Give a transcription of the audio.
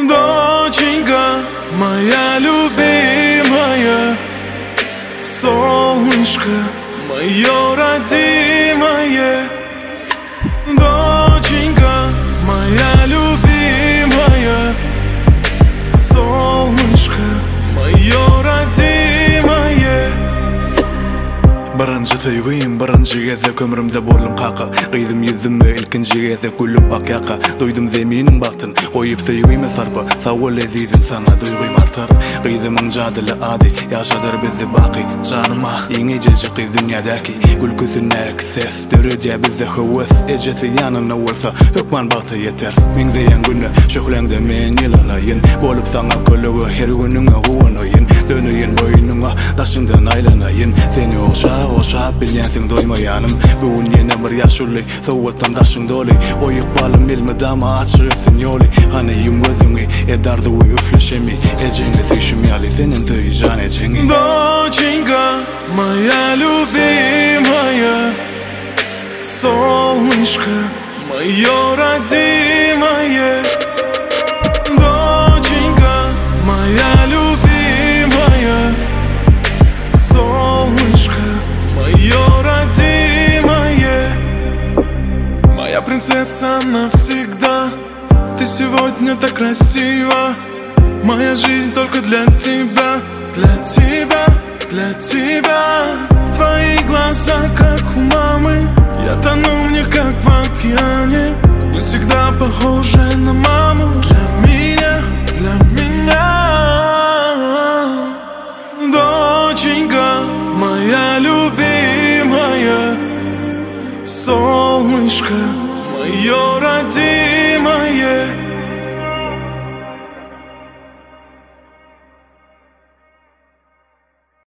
Доченька моя любимая, солнышко мое родимое. Доченька моя любимая, солнышко мое родимое. Birinci tüygüyüm, birinci gezek ömrümde bolum kaka. Qıydım yüzüme ilkinci gezek gülüp bak yaka. Duydum zeminin baktın, koyup tüygüyme sarpa. Savul ezizim sana duyguyum artar. Qıydımın jadili adi, yaşadır bizi baki. Canıma yeni cecik dünya der ki gülküsüne ses, dörüce bizi hıvıs. Ecesi yanına olsa hükman baktı yeter. Min zeyen günü şöhlende men yılanayın. Bolup sana kölüğü her gününe huvanayın. Dönüyün boynuna daşından aylanayın. Seni oşa bilyensin doymayanım. Bugün yine bir yaşully, soğuttan daşın doli. Oyuk balım ilmedama açırsın yoli. Haneyim gözünü edardı uy üfleşemi. Eceni tüyşüm yali senin tüycan eceni. Доченька моя любимая, солнышко мое родимое. Доченька моя любимая, солнышко мое родимое. Моя принцесса навсегда, ты сегодня так красива. Моя жизнь только для тебя, для тебя, для тебя. Твои глаза, как у мамы, я тону в них, как в океане. Вы всегда похожи на маму. Для меня, для меня. Доченька моя любимая, солнышко мое родимое.